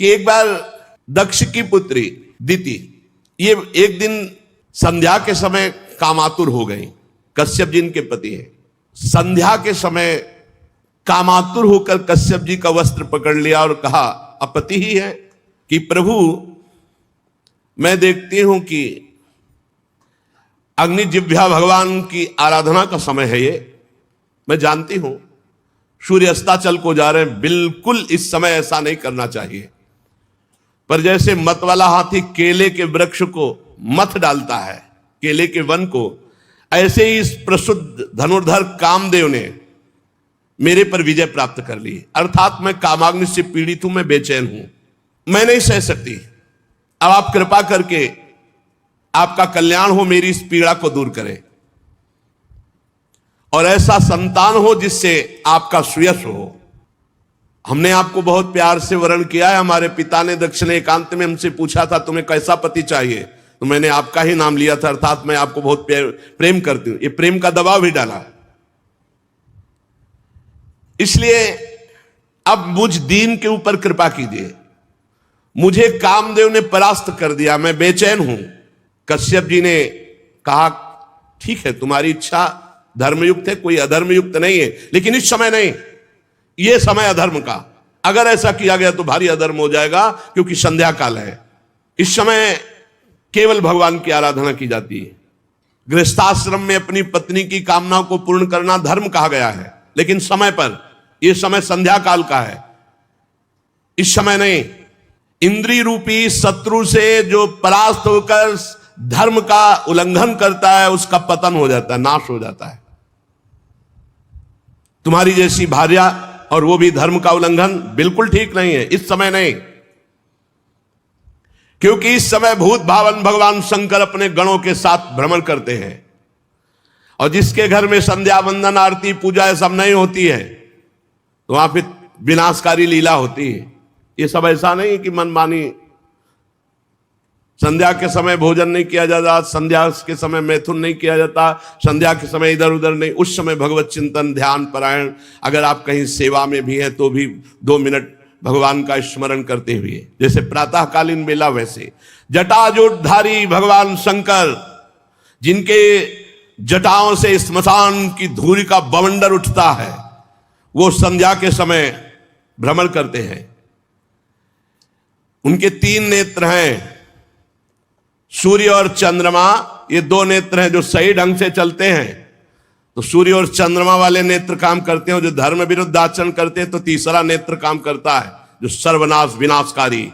कि एक बार दक्ष की पुत्री दिति ये एक दिन संध्या के समय कामातुर हो गई। कश्यप जी इनके पति हैं। संध्या के समय कामातुर होकर कश्यप जी का वस्त्र पकड़ लिया और कहा, अपति ही है, कि प्रभु मैं देखती हूं कि अग्निजिह्वा भगवान की आराधना का समय है ये, मैं जानती हूं सूर्य अस्ताचल को जा रहे हैं, बिल्कुल इस समय ऐसा नहीं करना चाहिए। पर जैसे मत वाला हाथी केले के वृक्ष को मत डालता है, केले के वन को, ऐसे ही इस प्रसुद्ध धनुर्धर कामदेव ने मेरे पर विजय प्राप्त कर ली। अर्थात मैं कामाग्नि से पीड़ित हूं, मैं बेचैन हूं, मैं नहीं सह सकती। अब आप कृपा करके आपका कल्याण हो, मेरी इस पीड़ा को दूर करें और ऐसा संतान हो जिससे आपका सुयश हो। हमने आपको बहुत प्यार से वर्ण किया है। हमारे पिता ने दक्ष ने एकांत में हमसे पूछा था तुम्हें कैसा पति चाहिए, तो मैंने आपका ही नाम लिया था। अर्थात मैं आपको बहुत प्रेम करती हूं। ये प्रेम का दबाव भी डाला। इसलिए अब मुझ दीन के ऊपर कृपा कीजिए। मुझे कामदेव ने परास्त कर दिया, मैं बेचैन हूं। कश्यप जी ने कहा, ठीक है तुम्हारी इच्छा धर्मयुक्त है, कोई अधर्मयुक्त नहीं है, लेकिन इस समय नहीं, यह समय अधर्म का। अगर ऐसा किया गया तो भारी अधर्म हो जाएगा, क्योंकि संध्या काल है। इस समय केवल भगवान की आराधना की जाती है। गृहस्थाश्रम में अपनी पत्नी की कामना को पूर्ण करना धर्म कहा गया है, लेकिन समय पर, यह समय संध्या काल का है, इस समय नहीं। इंद्रिय रूपी शत्रु से जो परास्त होकर धर्म का उल्लंघन करता है, उसका पतन हो जाता है, नाश हो जाता है। तुम्हारी जैसी भार्या और वो भी धर्म का उल्लंघन बिल्कुल ठीक नहीं है, इस समय नहीं। क्योंकि इस समय भूत भावन भगवान शंकर अपने गणों के साथ भ्रमण करते हैं, और जिसके घर में संध्या वंदन आरती पूजा सब नहीं होती है, तो वहां फिर विनाशकारी लीला होती है। ये सब ऐसा नहीं कि मनमानी, संध्या के समय भोजन नहीं किया जाता, संध्या के समय मैथुन नहीं किया जाता, संध्या के समय इधर उधर नहीं। उस समय भगवत चिंतन, ध्यान परायण, अगर आप कहीं सेवा में भी हैं तो भी 2 मिनट भगवान का स्मरण करते हुए, जैसे प्रातःकालीन बेला, वैसे जटाजूटधारी भगवान शंकर, जिनके जटाओं से स्मशान की धूलि का बवंडर उठता है, वो संध्या के समय भ्रमण करते हैं। उनके 3 नेत्र हैं, सूर्य और चंद्रमा। ये 2 नेत्र हैं जो सही ढंग से चलते हैं, तो सूर्य और चंद्रमा वाले नेत्र काम करते हैं। जो धर्म विरुद्ध आचरण करते हैं तो तीसरा नेत्र काम करता है, जो सर्वनाश विनाशकारी।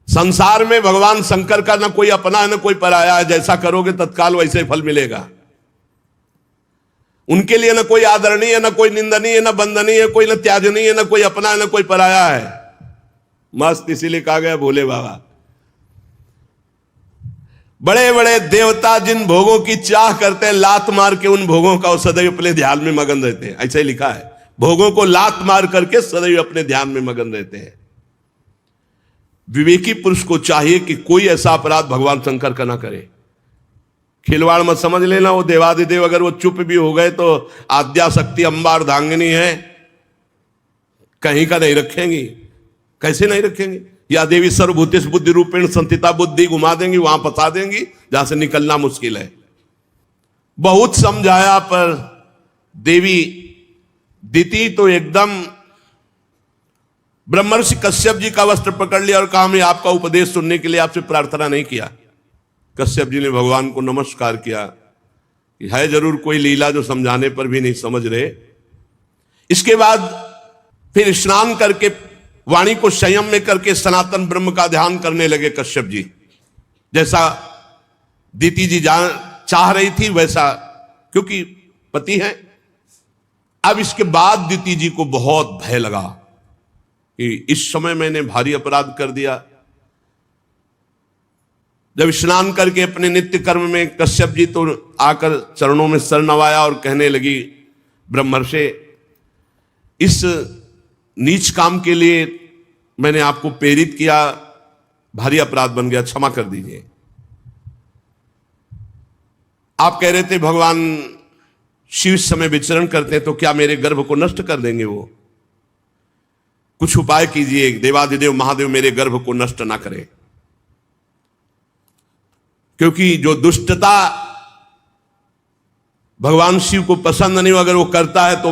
संसार में भगवान शंकर का न कोई अपना है न कोई पराया है। जैसा करोगे तत्काल वैसे फल मिलेगा। उनके लिए न कोई आदरणीय, न कोई निंदनीय, न वंदनीय, कोई न त्याजनीय, न कोई अपना है न कोई पराया है। मस्त इसीलिए कहा गया भोले बाबा। बड़े बड़े देवता जिन भोगों की चाह करते हैं, लात मार के उन भोगों का सदैव अपने ध्यान में मगन रहते हैं। ऐसा ही लिखा है, भोगों को लात मार करके सदैव अपने ध्यान में मगन रहते हैं। विवेकी पुरुष को चाहिए कि कोई ऐसा अपराध भगवान शंकर का ना करे। खिलवाड़ मत समझ लेना। वो देवादिदेव अगर वो चुप भी हो गए तो आद्या शक्ति अंबार धांगनी है, कहीं का नहीं रखेंगी। कैसे नहीं रखेंगे? या देवी सर्वभूतेश बुद्धि रूपेण संस्थिता, बुद्धि घुमा देंगी, वहां फंसा देंगी जहां से निकलना मुश्किल है। बहुत समझाया पर देवी दिति तो एकदम ब्रह्मर्षि कश्यप जी का वस्त्र पकड़ लिया और कहा, मैं आपका उपदेश सुनने के लिए आपसे प्रार्थना नहीं किया। कश्यप जी ने भगवान को नमस्कार किया कि है जरूर कोई लीला जो समझाने पर भी नहीं समझ रहे। इसके बाद फिर स्नान करके वाणी को संयम में करके सनातन ब्रह्म का ध्यान करने लगे कश्यप जी। जैसा दिति जी चाह रही थी वैसा, क्योंकि पति हैं। अब इसके बाद दिति जी को बहुत भय लगा कि इस समय मैंने भारी अपराध कर दिया। जब स्नान करके अपने नित्य कर्म में कश्यप जी तो आकर चरणों में सर नवाया और कहने लगी, ब्रह्मर्षि, इस नीच काम के लिए मैंने आपको प्रेरित किया, भारी अपराध बन गया, क्षमा कर दीजिए। आप कह रहे थे भगवान शिव समय विचरण करते हैं तो क्या मेरे गर्भ को नष्ट कर देंगे वो? कुछ उपाय कीजिए, देवाधिदेव महादेव मेरे गर्भ को नष्ट ना करें। क्योंकि जो दुष्टता भगवान शिव को पसंद नहीं हो, अगर वो करता है तो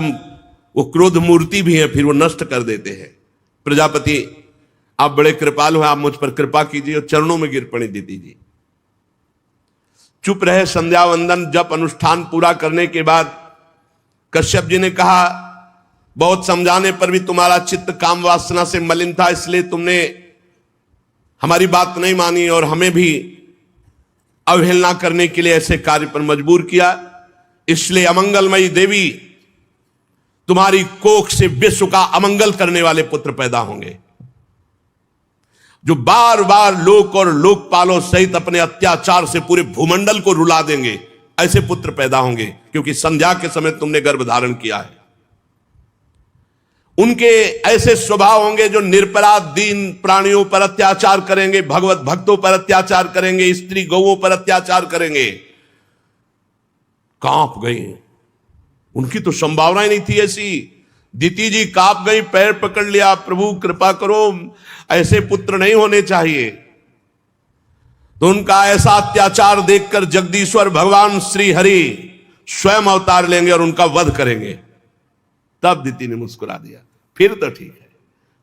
वो क्रोध मूर्ति भी है, फिर वो नष्ट कर देते हैं। प्रजापति आप बड़े कृपालु हैं, आप मुझ पर कृपा कीजिए और चरणों में गिर पड़े दे दीजिए। चुप रहे। संध्या वंदन जप अनुष्ठान पूरा करने के बाद कश्यप जी ने कहा, बहुत समझाने पर भी तुम्हारा चित्त काम वासना से मलिन था, इसलिए तुमने हमारी बात नहीं मानी और हमें भी अवहेलना करने के लिए ऐसे कार्य पर मजबूर किया। इसलिए अमंगलमयी देवी तुम्हारी कोख से विश्व का अमंगल करने वाले पुत्र पैदा होंगे, जो बार बार लोक और लोकपालों सहित अपने अत्याचार से पूरे भूमंडल को रुला देंगे। ऐसे पुत्र पैदा होंगे, क्योंकि संध्या के समय तुमने गर्भ धारण किया है। उनके ऐसे स्वभाव होंगे जो निरपराध दीन प्राणियों पर अत्याचार करेंगे, भगवत भक्तों पर अत्याचार करेंगे, स्त्री गौओं पर अत्याचार करेंगे। कांप गई, उनकी तो संभावना ही नहीं थी ऐसी। दीति जी कांप गई, पैर पकड़ लिया, प्रभु कृपा करो, ऐसे पुत्र नहीं होने चाहिए। तो उनका ऐसा अत्याचार देखकर जगदीश्वर भगवान श्री हरि स्वयं अवतार लेंगे और उनका वध करेंगे। तब दीति ने मुस्कुरा दिया, फिर तो ठीक है,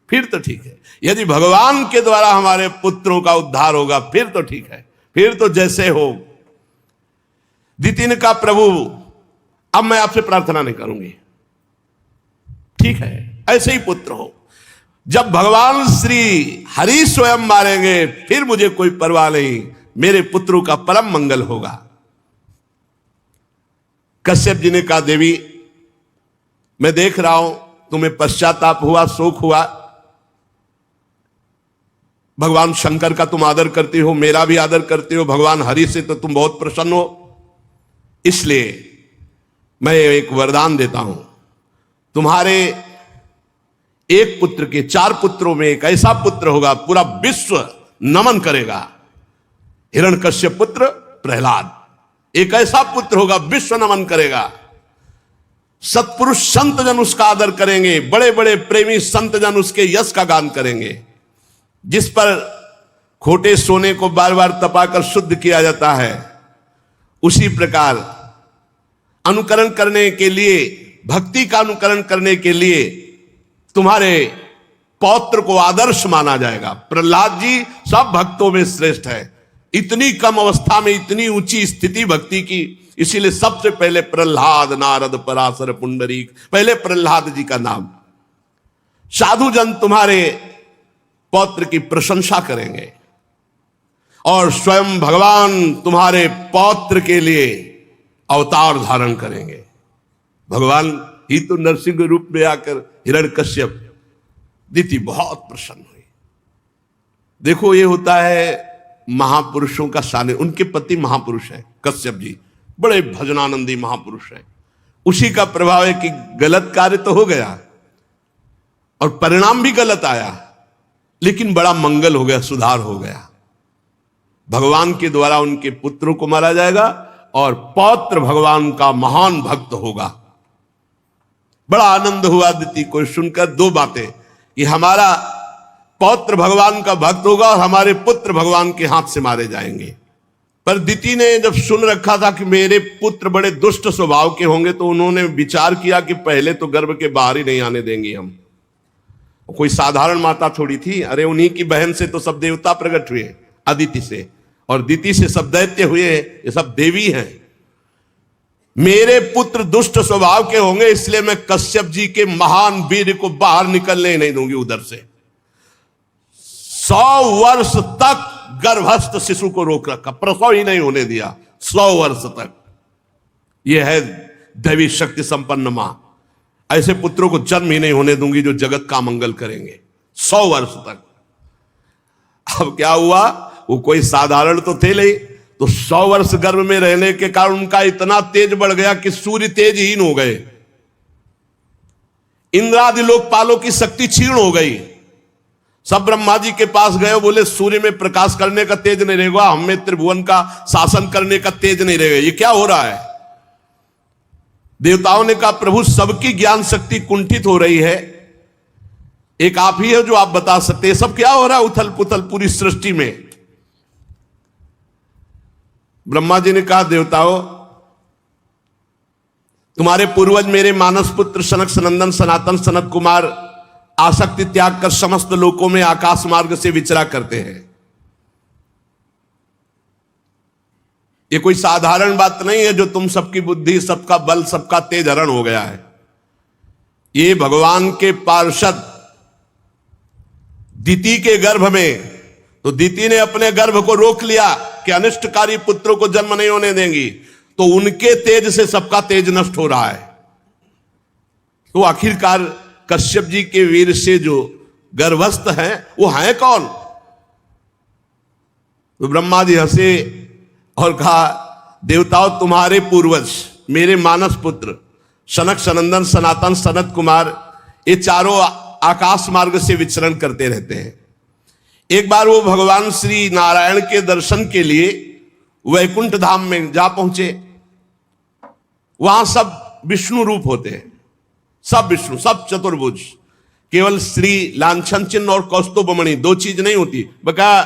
फिर तो ठीक है। यदि भगवान के द्वारा हमारे पुत्रों का उद्धार होगा फिर तो ठीक है, फिर तो जैसे हो। दीति ने कहा, प्रभु अब मैं आपसे प्रार्थना नहीं करूंगी, ठीक है, ऐसे ही पुत्र हो। जब भगवान श्री हरि स्वयं मारेंगे फिर मुझे कोई परवाह नहीं, मेरे पुत्रों का परम मंगल होगा। कश्यप जी ने कहा, देवी मैं देख रहा हूं तुम्हें पश्चाताप हुआ, शोक हुआ। भगवान शंकर का तुम आदर करती हो, मेरा भी आदर करती हो, भगवान हरि से तो तुम बहुत प्रसन्न हो। इसलिए मैं एक वरदान देता हूं, तुम्हारे एक पुत्र के 4 पुत्रों में एक ऐसा पुत्र होगा पूरा विश्व नमन करेगा। हिरण्यकश्यप पुत्र प्रहलाद, एक ऐसा पुत्र होगा विश्व नमन करेगा। सत्पुरुष संत जन उसका आदर करेंगे, बड़े बड़े प्रेमी संत जन उसके यश का गान करेंगे। जिस पर खोटे सोने को बार बार तपाकर शुद्ध किया जाता है, उसी प्रकार अनुकरण करने के लिए, भक्ति का अनुकरण करने के लिए तुम्हारे पौत्र को आदर्श माना जाएगा। प्रहलाद जी सब भक्तों में श्रेष्ठ है, इतनी कम अवस्था में इतनी ऊंची स्थिति भक्ति की, इसीलिए सबसे पहले प्रहलाद, नारद, पराशर, पुंडरीक, पहले प्रहलाद जी का नाम। साधु जन तुम्हारे पौत्र की प्रशंसा करेंगे और स्वयं भगवान तुम्हारे पौत्र के लिए अवतार धारण करेंगे। भगवान ही तो नरसिंह रूप में आकर हिरण्यकश्यप, दीति बहुत प्रसन्न हुई। देखो ये होता है महापुरुषों का सानिध्य। उनके पति महापुरुष हैं, कश्यप जी बड़े भजनानंदी महापुरुष हैं। उसी का प्रभाव है कि गलत कार्य तो हो गया और परिणाम भी गलत आया, लेकिन बड़ा मंगल हो गया, सुधार हो गया। भगवान के द्वारा उनके पुत्रों को मारा जाएगा और पौत्र भगवान का महान भक्त होगा। बड़ा आनंद हुआ दीति को सुनकर। 2 बातें, कि हमारा पौत्र भगवान का भक्त होगा और हमारे पुत्र भगवान के हाथ से मारे जाएंगे। पर दीति ने जब सुन रखा था कि मेरे पुत्र बड़े दुष्ट स्वभाव के होंगे, तो उन्होंने विचार किया कि पहले तो गर्भ के बाहर ही नहीं आने देंगे हम। कोई साधारण माता थोड़ी थी, अरे उन्हीं की बहन से तो सब देवता प्रकट हुए, अदिति से, और दीति से सब दैत्य हुए, ये सब देवी हैं। मेरे पुत्र दुष्ट स्वभाव के होंगे, इसलिए मैं कश्यप जी के महान वीर को बाहर निकलने ही नहीं दूंगी उधर से। 100 वर्ष तक गर्भस्थ शिशु को रोक रखा, प्रसव ही नहीं होने दिया 100 वर्ष तक। यह है दैवी शक्ति संपन्न मां। ऐसे पुत्रों को जन्म ही नहीं होने दूंगी जो जगत का मंगल करेंगे 100 वर्ष तक। अब क्या हुआ, वो कोई साधारण तो थे नहीं, तो 100 वर्ष गर्भ में रहने के कारण उनका इतना तेज बढ़ गया कि सूर्य तेजहीन हो गए, इंद्रादि लोकपालों की शक्ति क्षीण हो गई। सब ब्रह्मा जी के पास गए, बोले सूर्य में प्रकाश करने का तेज नहीं रहेगा, हमें त्रिभुवन का शासन करने का तेज नहीं रहेगा, ये क्या हो रहा है। देवताओं ने कहा, प्रभु सबकी ज्ञान शक्ति कुंठित हो रही है, एक आप ही है जो आप बता सकते हैं सब क्या हो रहा है उथल पुथल पूरी सृष्टि में। ब्रह्मा जी ने कहा, देवताओं, तुम्हारे पूर्वज मेरे मानस पुत्र सनक सनंदन सनातन सनत कुमार आसक्ति त्याग कर समस्त लोकों में आकाश मार्ग से विचरा करते हैं। ये कोई साधारण बात नहीं है जो तुम सबकी बुद्धि, सबका बल, सबका तेज हरण हो गया है। ये भगवान के पार्षद दिति के गर्भ में, तो दिति ने अपने गर्भ को रोक लिया कि अनिष्टकारी पुत्रों को जन्म नहीं होने देंगी, तो उनके तेज से सबका तेज नष्ट हो रहा है। तो आखिरकार कश्यप जी के वीर से जो गर्भस्थ हैं वो हैं कौन? तो ब्रह्मा जी हंसे और कहा, देवताओं, तुम्हारे पूर्वज मेरे मानस पुत्र सनक सनंदन सनातन सनत कुमार ये चारों आकाश मार्ग से विचरण करते रहते हैं। एक बार वो भगवान श्री नारायण के दर्शन के लिए वैकुंठ धाम में जा पहुंचे। वहां सब विष्णु रूप होते हैं, सब विष्णु, सब चतुर्भुज। केवल श्री लांछन चिन्ह और कौस्तुभमणि दो चीज नहीं होती, बका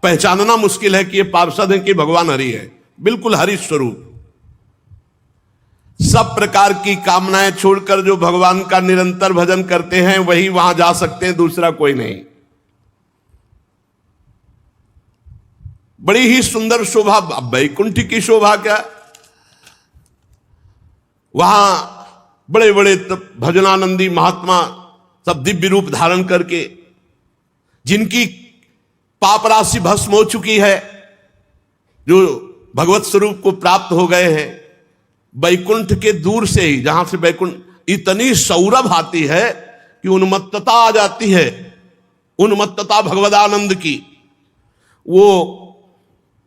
पहचानना मुश्किल है कि ये पार्षद है कि भगवान हरि है। बिल्कुल हरि स्वरूप। सब प्रकार की कामनाएं छोड़कर जो भगवान का निरंतर भजन करते हैं वही वहां जा सकते हैं, दूसरा कोई नहीं। बड़ी ही सुंदर शोभा, वैकुंठ की शोभा क्या, वहां बड़े बड़े भजनानंदी महात्मा सब दिव्य रूप धारण करके, जिनकी पाप राशि भस्म हो चुकी है, जो भगवत स्वरूप को प्राप्त हो गए हैं, वैकुंठ के दूर से ही, जहां से वैकुंठ, इतनी सौरभ आती है कि उन्मत्तता आ जाती है, उन्मत्तता भगवदानंद की। वो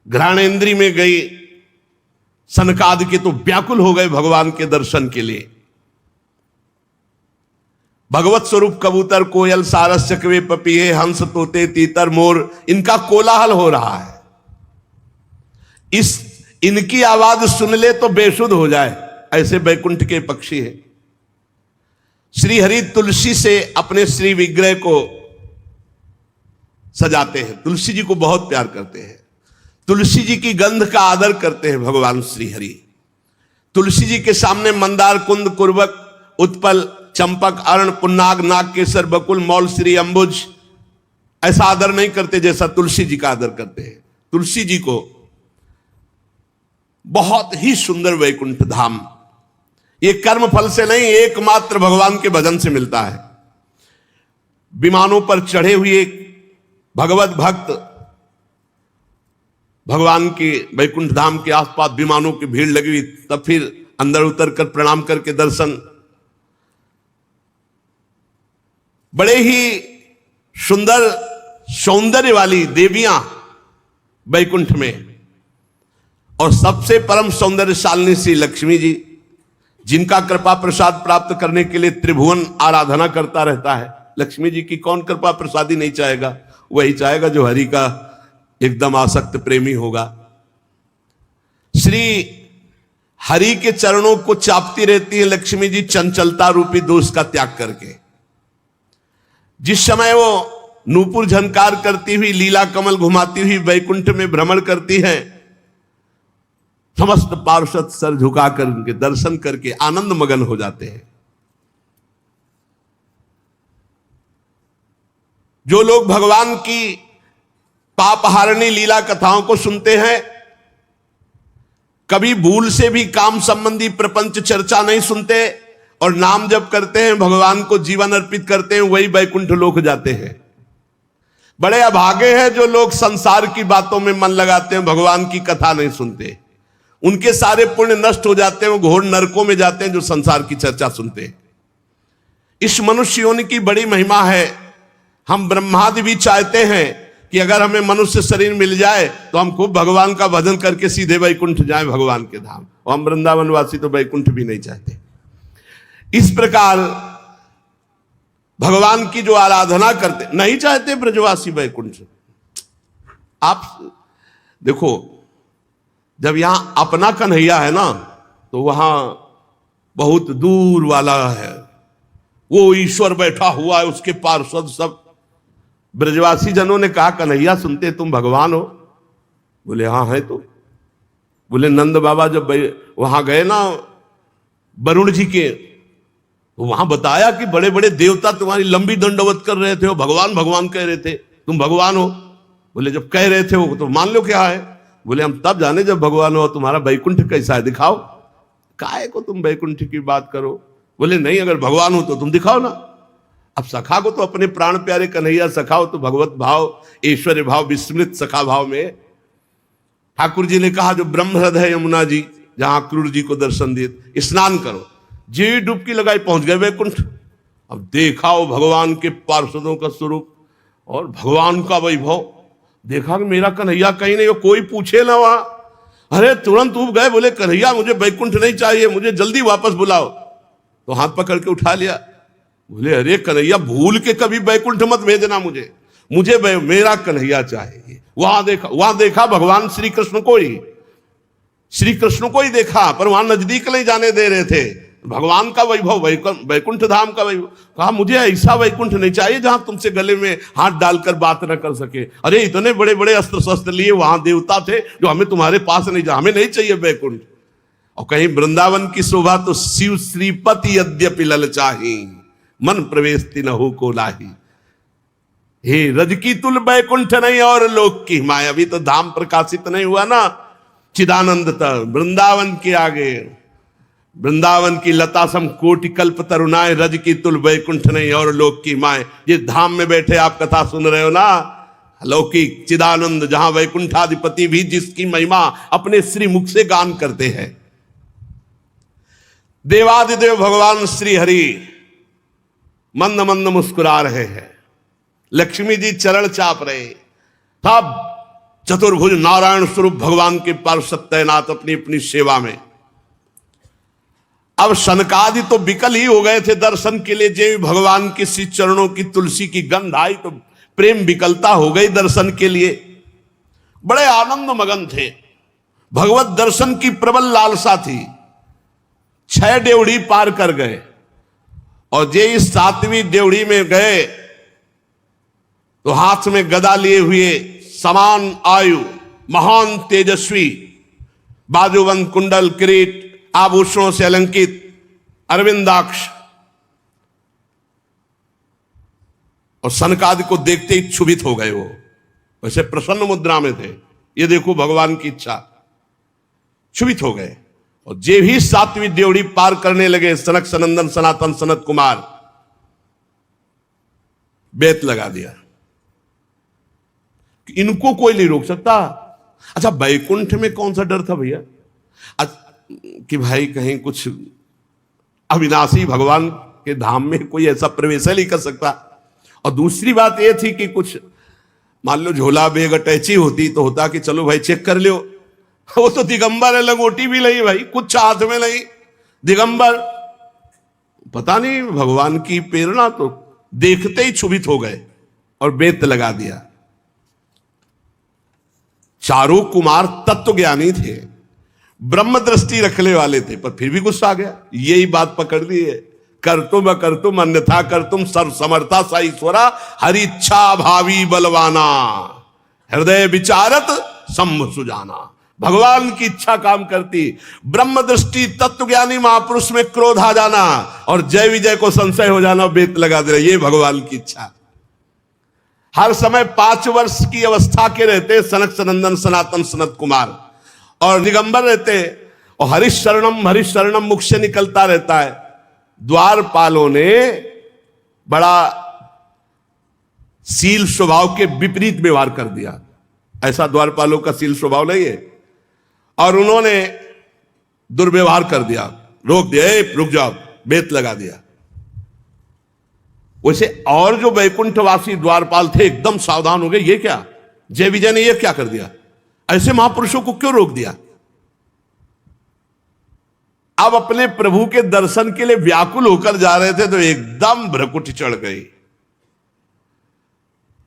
घ्राणेन्द्री में गई सनकादि के तो व्याकुल हो गए भगवान के दर्शन के लिए। भगवत स्वरूप कबूतर कोयल सारस चकवे पपीहे हंस तोते तीतर मोर, इनका कोलाहल हो रहा है। इनकी आवाज सुन ले तो बेसुध हो जाए, ऐसे वैकुंठ के पक्षी है। श्री हरि तुलसी से अपने श्री विग्रह को सजाते हैं, तुलसी जी को बहुत प्यार करते हैं, तुलसी जी की गंध का आदर करते हैं भगवान श्री हरि। तुलसी जी के सामने मंदार कुंद कुर्बक उत्पल चंपक अर्ण पुन्नाग नाग केसर बकुल मौल श्री अंबुज ऐसा आदर नहीं करते जैसा तुलसी जी का आदर करते हैं। तुलसी जी को बहुत ही सुंदर वैकुंठ धाम, ये कर्म फल से नहीं, एकमात्र भगवान के भजन से मिलता है। विमानों पर चढ़े हुए भगवत भक्त भगवान के वैकुंठ धाम के आसपास विमानों की भीड़ लगी हुई, तब फिर अंदर उतर कर प्रणाम करके दर्शन। बड़े ही सुंदर सौंदर्य वाली देवियां वैकुंठ में, और सबसे परम सौंदर्यशालिनी श्री लक्ष्मी जी, जिनका कृपा प्रसाद प्राप्त करने के लिए त्रिभुवन आराधना करता रहता है। लक्ष्मी जी की कौन कृपा प्रसादी नहीं चाहेगा? वही चाहेगा जो हरि का एकदम आसक्त प्रेमी होगा। श्री हरि के चरणों को चापती रहती है लक्ष्मी जी, चंचलता रूपी दोष का त्याग करके। जिस समय वो नूपुर झनकार करती हुई, लीला कमल घुमाती हुई वैकुंठ में भ्रमण करती है, समस्त पार्षद सर झुकाकर उनके दर्शन करके आनंद मगन हो जाते हैं। जो लोग भगवान की पापहारिणी लीला कथाओं को सुनते हैं, कभी भूल से भी काम संबंधी प्रपंच चर्चा नहीं सुनते और नाम जप करते हैं, भगवान को जीवन अर्पित करते हैं, वही वैकुंठ लोक जाते हैं। बड़े अभागे हैं जो लोग संसार की बातों में मन लगाते हैं, भगवान की कथा नहीं सुनते। उनके सारे पुण्य नष्ट हो जाते हैं, वो घोर नरकों में जाते हैं जो संसार की चर्चा सुनते हैं। इस मनुष्य योनि की बड़ी महिमा है। हम ब्रह्मादि भी चाहते हैं कि अगर हमें मनुष्य शरीर मिल जाए तो हम खूब भगवान का भजन करके सीधे वैकुंठ जाएं, भगवान के धाम। और हम वृंदावन वासी तो वैकुंठ भी नहीं चाहते। इस प्रकार भगवान की जो आराधना करते, नहीं चाहते ब्रजवासी वैकुंठ। आप देखो, जब यहां अपना कन्हैया है ना, तो वहां बहुत दूर वाला है, वो ईश्वर बैठा हुआ है, उसके पार्षद सब। ब्रजवासी जनों ने कहा, कन्हैया सुनते तुम भगवान हो? बोले हाँ है। तो बोले नंद बाबा जब वहां गए ना वरुण जी के, तो वहां बताया कि बड़े बड़े देवता तुम्हारी लंबी दंडवत कर रहे थे, वो भगवान भगवान कह रहे थे, तुम भगवान हो? बोले जब कह रहे थे वो तो मान लो क्या है। बोले हम तब जाने जब भगवान हो। तुम्हारा वैकुंठ कैसा है दिखाओ, काहे को तुम वैकुंठ की बात करो? बोले नहीं, अगर भगवान हो तो तुम दिखाओ ना। अब सखा को तो अपने प्राण प्यारे कन्हैया सखा हो, तो भगवत भाव ऐश्वर्य भाव विस्मृत सखा भाव में ठाकुर जी ने कहा जो ब्रह्म हृदय यमुना जी, जहां क्रूर जी को दर्शन दिए, स्नान करो। जी डुबकी लगाई, पहुंच गए वैकुंठ। अब देखा वो भगवान के पार्षदों का स्वरूप और भगवान का वैभव देखा कि मेरा कन्हैया कहीं नहीं हो, कोई पूछे ना वहां। अरे तुरंत उब गए, बोले कन्हैया मुझे वैकुंठ नहीं चाहिए, मुझे जल्दी वापस बुलाओ। तो हाथ पकड़ के उठा लिया। बोले अरे कन्हैया भूल के कभी वैकुंठ मत भेजना मुझे, मुझे मेरा कन्हैया चाहिए। वहां देखा भगवान श्री कृष्ण को ही, श्री कृष्ण को ही देखा, पर वहां नजदीक नहीं जाने दे रहे थे। भगवान का वैभव, वैकुंठ धाम का वैभव। कहा मुझे ऐसा वैकुंठ नहीं चाहिए जहां तुमसे गले में हाथ डालकर बात न कर सके। अरे इतने बड़े बड़े अस्त्र शस्त्र लिए वहां देवता थे जो हमें तुम्हारे पास नहीं जा, हमें नहीं चाहिए वैकुंठ। और कहीं वृंदावन की शोभा तो शिव श्रीपति यद्यपि ललचाही, मन प्रवेश तिनहु को लाही। हे रज की तुल वैकुंठ नहीं और लोक की माया। अभी तो धाम प्रकाशित नहीं हुआ ना चिदानंद तक, वृंदावन के आगे, वृंदावन की लता सम कोटि कल्प तरुणाए, रज की तुल वैकुंठ नहीं और लोक की माए। जिस धाम में बैठे आप कथा सुन रहे हो ना, लौकिक चिदानंद, जहां वैकुंठाधिपति भी जिसकी महिमा अपने श्री मुख से गान करते हैं। देवादिदेव भगवान श्री हरि मंद मंद मुस्कुरा रहे हैं, लक्ष्मी जी चरण चाप रहे, तब चतुर्भुज नारायण स्वरूप भगवान के पार्षद तैनात अपनी अपनी सेवा में। अब शनकादि तो विकल ही हो गए थे दर्शन के लिए। जय भगवान के श्री चरणों की तुलसी की गंध आई तो प्रेम विकलता हो गई दर्शन के लिए। बड़े आनंद मगन थे, भगवत दर्शन की प्रबल लालसा थी। 6 डेवढ़ी पार कर गए और जे इस 7वीं डेवढ़ी में गए तो हाथ में गदा लिए हुए, समान आयु, महान तेजस्वी, बाजूबंद कुंडल किरीट आभूषणों से अलंकित, अरविंदाक्ष, और सनकादि को देखते ही क्षुभित हो गए। वो वैसे प्रसन्न मुद्रा में थे, ये देखो भगवान की इच्छा, क्षुभित हो गए। और जे भी 7वीं डेवढ़ी पार करने लगे, सनक सनंदन सनातन सनत कुमार, बेत लगा दिया कि इनको कोई नहीं रोक सकता। अच्छा वैकुंठ में कौन सा डर था भैया कि भाई कहीं कुछ अविनाशी भगवान के धाम में कोई ऐसा प्रवेश नहीं कर सकता। और दूसरी बात यह थी कि कुछ मान लो झोला बेग अटैची होती तो होता कि चलो भाई चेक कर लो, वो तो दिगंबर है, लंगोटी भी नहीं भाई, कुछ हाथ में नहीं, दिगंबर। पता नहीं भगवान की प्रेरणा, तो देखते ही क्षुभित हो गए और बेत लगा दिया। चारों कुमार तत्व ज्ञानी थे, ब्रह्म दृष्टि रखने वाले थे, पर फिर भी गुस्सा आ गया। यही बात पकड़ ली है, कर तुम अन्यथा कर तुम, सर्व समर्था सा ईश्वरा, हरि इच्छा भावी बलवाना, हृदय विचारत संभ सुजाना। भगवान की इच्छा काम करती, ब्रह्म दृष्टि तत्व ज्ञानी महापुरुष में क्रोध आ जाना और जय विजय को संशय हो जाना, बेत लगा दे, ये भगवान की इच्छा। हर समय 5 वर्ष की अवस्था के रहते सनक सनंदन सनातन सनत कुमार और दिगंबर रहते, और हरिशरणम मुख से निकलता रहता है। द्वारपालों ने बड़ा शील स्वभाव के विपरीत व्यवहार कर दिया। ऐसा द्वारपालों का शील स्वभाव नहीं है, और उन्होंने दुर्व्यवहार कर दिया, रोक दिया, रुक जाओ, बेत लगा दिया। वैसे और जो वैकुंठवासी द्वारपाल थे एकदम सावधान हो गए, ये क्या जय विजय ने ये क्या कर दिया, ऐसे महापुरुषों को क्यों रोक दिया। अब अपने प्रभु के दर्शन के लिए व्याकुल होकर जा रहे थे तो एकदम भ्रकुटी चढ़ गई,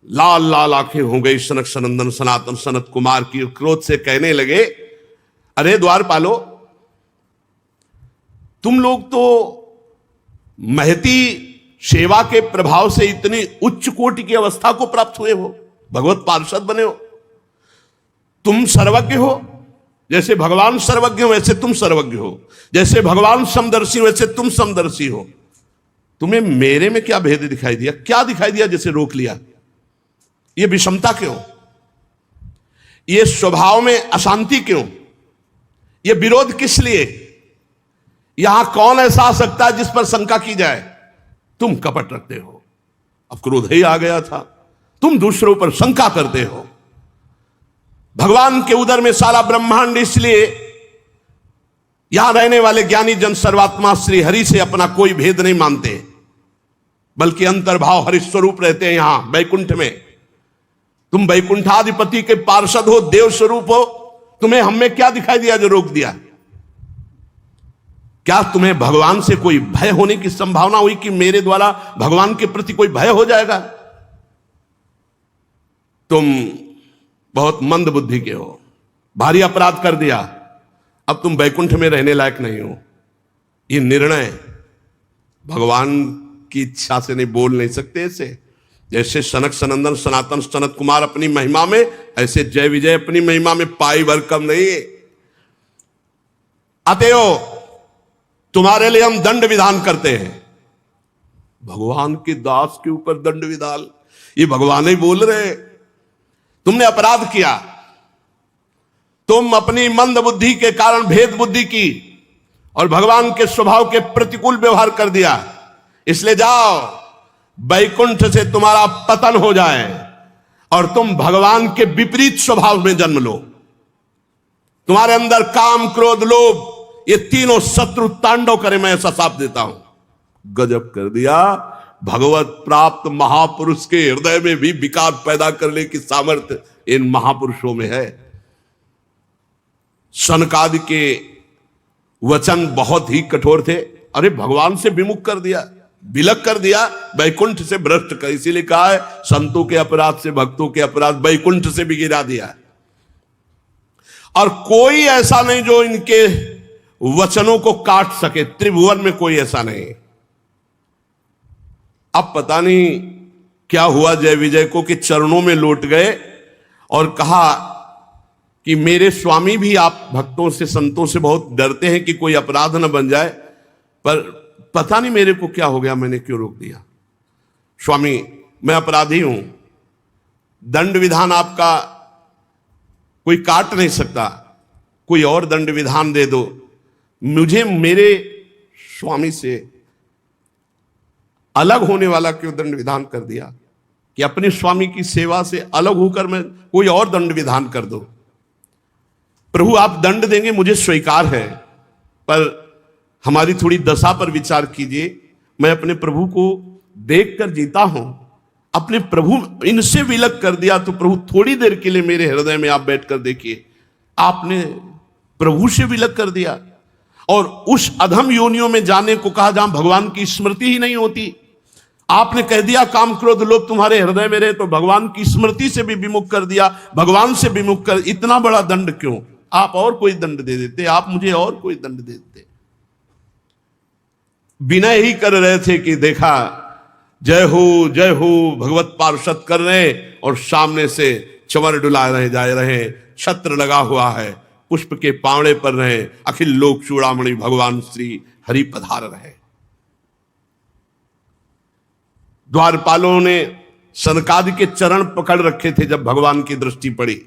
लाल लाल आंखें हो गई सनक सनंदन सनातन सनत कुमार की। क्रोध से कहने लगे, अरे द्वारपालो, तुम लोग तो महती सेवा के प्रभाव से इतनी उच्च कोटि की अवस्था को प्राप्त हुए हो, भगवत पार्षद बने हो। तुम सर्वज्ञ हो, जैसे भगवान सर्वज्ञ हो वैसे तुम सर्वज्ञ हो, जैसे भगवान समदर्शी वैसे तुम समदर्शी हो। तुम्हें मेरे में क्या भेद दिखाई दिया? क्या दिखाई दिया जैसे रोक लिया? ये विषमता क्यों? ये स्वभाव में अशांति क्यों? ये विरोध किस लिए? यहां कौन ऐसा आ सकता है जिस पर शंका की जाए? तुम कपट रखते हो। अब क्रोध ही आ गया था, तुम दूसरों पर शंका करते हो। भगवान के उदर में सारा ब्रह्मांड, इसलिए यहां रहने वाले ज्ञानी जन सर्वात्मा श्री हरि से अपना कोई भेद नहीं मानते, बल्कि अंतर्भाव हरि स्वरूप रहते हैं यहां वैकुंठ में। तुम वैकुंठाधिपति के पार्षद हो, देव स्वरूप हो, तुम्हें हम में क्या दिखाई दिया जो रोक दिया? क्या तुम्हें भगवान से कोई भय होने की संभावना हुई कि मेरे द्वारा भगवान के प्रति कोई भय हो जाएगा? तुम बहुत मंद बुद्धि के हो, भारी अपराध कर दिया, अब तुम वैकुंठ में रहने लायक नहीं हो। ये निर्णय भगवान की इच्छा से नहीं बोल नहीं सकते। ऐसे जैसे सनक सनंदन सनातन सनत कुमार अपनी महिमा में, ऐसे जय विजय अपनी महिमा में पाई भर कम नहीं। अतएव तुम्हारे लिए हम दंड विधान करते हैं। भगवान के दास के ऊपर दंड विधान, ये भगवान ही बोल रहे। तुमने अपराध किया, तुम अपनी मंद बुद्धि के कारण भेद बुद्धि की और भगवान के स्वभाव के प्रतिकूल व्यवहार कर दिया। इसलिए जाओ, वैकुंठ से तुम्हारा पतन हो जाए और तुम भगवान के विपरीत स्वभाव में जन्म लो। तुम्हारे अंदर काम क्रोध लोभ ये तीनों शत्रु तांडव करे, मैं ऐसा साफ देता हूं। गजब कर दिया। भगवत प्राप्त महापुरुष के हृदय में भी विकार पैदा करने की सामर्थ्य इन महापुरुषों में है। सनकादि के वचन बहुत ही कठोर थे। अरे भगवान से विमुख कर दिया, विलग कर दिया, वैकुंठ से भ्रष्ट कर। इसीलिए कहा है संतों के अपराध से भक्तों के अपराध वैकुंठ से भी गिरा दिया। और कोई ऐसा नहीं जो इनके वचनों को काट सके, त्रिभुवन में कोई ऐसा नहीं। अब पता नहीं क्या हुआ जय विजय को कि चरणों में लौट गए और कहा कि मेरे स्वामी भी आप भक्तों से संतों से बहुत डरते हैं कि कोई अपराध न बन जाए, पर पता नहीं मेरे को क्या हो गया, मैंने क्यों रोक दिया। स्वामी मैं अपराधी हूं, दंड विधान आपका कोई काट नहीं सकता, कोई और दंड विधान दे दो। मुझे मेरे स्वामी से अलग होने वाला क्यों दंड विधान कर दिया कि अपने स्वामी की सेवा से अलग होकर मैं कोई और दंड विधान कर दो। प्रभु आप दंड देंगे मुझे स्वीकार है, पर हमारी थोड़ी दशा पर विचार कीजिए। मैं अपने प्रभु को देखकर जीता हूं, अपने प्रभु इनसे विलग कर दिया तो प्रभु थोड़ी देर के लिए मेरे हृदय में आप बैठकर देखिए, आपने प्रभु से विलग कर दिया और उस अधम योनियों में जाने को कहा जहां भगवान की स्मृति ही नहीं होती। आपने कह दिया काम क्रोध लोभ तुम्हारे हृदय में रहे, तो भगवान की स्मृति से भी विमुख कर दिया, भगवान से विमुख कर। इतना बड़ा दंड क्यों? आप और कोई दंड दे देते, आप मुझे और कोई दंड दे देते। विनय ही कर रहे थे कि देखा जय हो भगवत पार्षद कर रहे और सामने से चंवर डुला रहे जा रहे, छत्र लगा हुआ है, पुष्प के पावड़े पर रहे, अखिल लोक चूड़ामणि भगवान श्री हरि पधार रहे। द्वारपालों ने सनकादि के चरण पकड़ रखे थे। जब भगवान की दृष्टि पड़ी,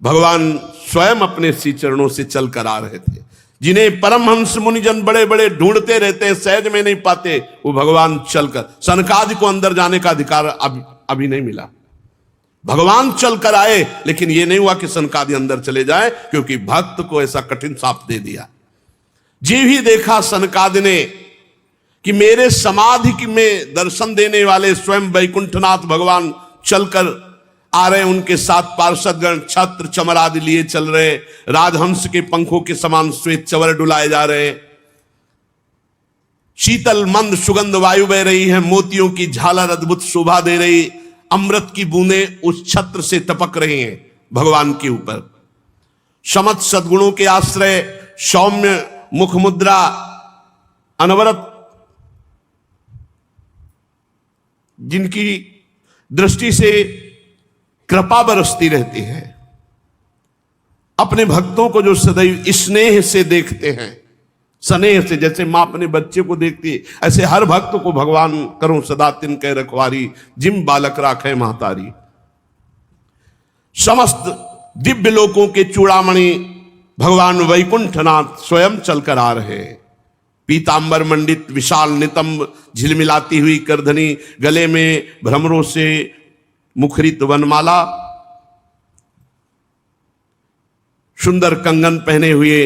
भगवान स्वयं अपने सी चरणों से चलकर आ रहे थे। जिन्हें परमहंस मुनिजन बड़े बड़े ढूंढते रहते हैं, सहज में नहीं पाते, वो भगवान चलकर, सनकादि को अंदर जाने का अधिकार अभी नहीं मिला। भगवान चलकर आए, लेकिन यह नहीं हुआ कि सनकादि अंदर चले जाए, क्योंकि भक्त को ऐसा कठिन शाप दे दिया। जी भी देखा सनकादि ने कि मेरे समाधि में दर्शन देने वाले स्वयं वैकुंठनाथ भगवान चलकर आ रहे, उनके साथ पार्षदगण छत्र चमर आदि लिए चल रहे, राजहंस के पंखों के समान श्वेत चंवर डुलाए जा रहे, शीतल मंद सुगंध वायु बह रही है, मोतियों की झालर अद्भुत शोभा दे रही, अमृत की बूंदें उस छत्र से टपक रही हैं भगवान के ऊपर। समत सद्गुणों के आश्रय, सौम्य मुख मुद्रा, अनवरत जिनकी दृष्टि से कृपा बरसती रहती है, अपने भक्तों को जो सदैव स्नेह से देखते हैं, स्नेह से, जैसे मां अपने बच्चे को देखती है, ऐसे हर भक्त को भगवान करो सदा तिनके रखवारी, जिम बालक राखे महतारी। समस्त दिव्य लोकों के चूड़ामणि भगवान वैकुंठनाथ स्वयं चलकर आ रहे हैं। पीतांबर मंडित विशाल नितंब, झिलमिलाती हुई करधनी, गले में भ्रमरों से मुखरित वनमाला, सुंदर कंगन पहने हुए,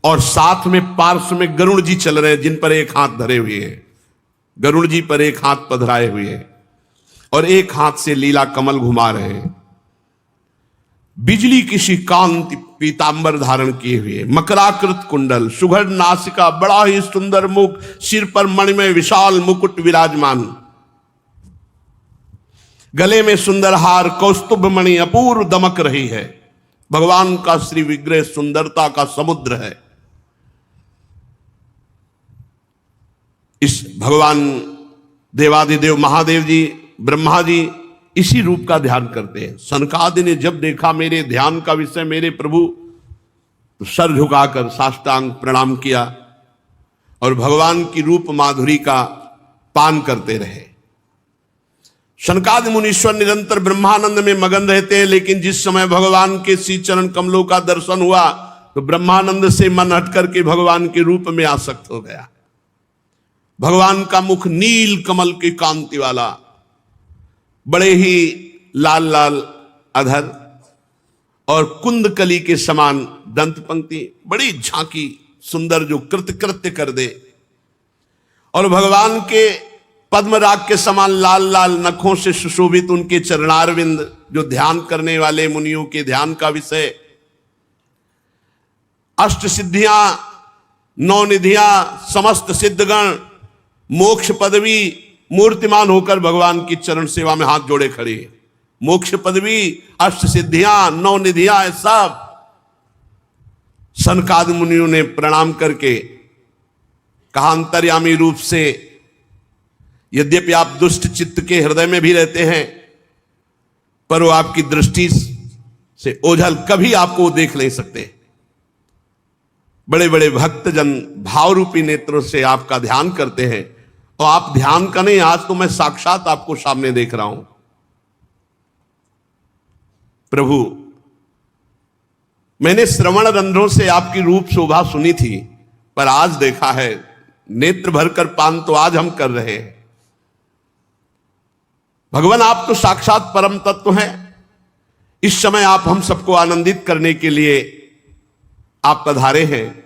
और साथ में पार्श्व में गरुड़ जी चल रहे हैं, जिन पर एक हाथ धरे हुए हैं। गरुड़ जी पर एक हाथ पधराए हुए हैं और एक हाथ से लीला कमल घुमा रहे हैं। बिजली की सी कांति पीतांबर धारण किए हुए, मकराकृत कुंडल, सुघड़ नासिका, बड़ा ही सुंदर मुख, सिर पर मणिमय विशाल मुकुट विराजमान, गले में सुंदर हार, कौस्तुभ मणि अपूर्व दमक रही है। भगवान का श्री विग्रह सुंदरता का समुद्र है। इस भगवान देवादिदेव महादेव जी, ब्रह्मा जी इसी रूप का ध्यान करते हैं। सनकादि ने जब देखा मेरे ध्यान का विषय मेरे प्रभु, तो सर झुकाकर साष्टांग प्रणाम किया और भगवान की रूप माधुरी का पान करते रहे। सनकादि मुनीश्वर निरंतर ब्रह्मानंद में मगन रहते हैं, लेकिन जिस समय भगवान के श्री चरण कमलों का दर्शन हुआ तो ब्रह्मानंद से मन हट करके भगवान के रूप में आसक्त हो गया। भगवान का मुख नील कमल की कांति वाला, बड़े ही लाल लाल अधर और कुंदकली के समान दंत पंक्ति, बड़ी झांकी सुंदर जो कृत्य कर दे, और भगवान के पद्मराग के समान लाल लाल नखों से सुशोभित उनके चरणारविंद, जो ध्यान करने वाले मुनियों के ध्यान का विषय। अष्ट सिद्धियां, नौ निधियां, समस्त सिद्धगण, मोक्ष पदवी मूर्तिमान होकर भगवान की चरण सेवा में हाथ जोड़े खड़े। मोक्ष पदवी, अष्ट सिद्धियां, नौ निधियां, सब सनकादि मुनियों ने प्रणाम करके कहा, अंतर्यामी रूप से यद्यपि आप दुष्ट चित्त के हृदय में भी रहते हैं, पर वो आपकी दृष्टि से ओझल कभी आपको देख नहीं सकते। बड़े बड़े भक्तजन भाव रूपी नेत्रों से आपका ध्यान करते हैं, और आप ध्यान का नहीं, आज तो मैं साक्षात आपको सामने देख रहा हूं। प्रभु, मैंने श्रवण रंध्रों से आपकी रूप शोभा सुनी थी, पर आज देखा है, नेत्र भरकर पान तो आज हम कर रहे हैं। भगवान, आप तो साक्षात परम तत्व हैं। इस समय आप हम सबको आनंदित करने के लिए आप पधारे हैं।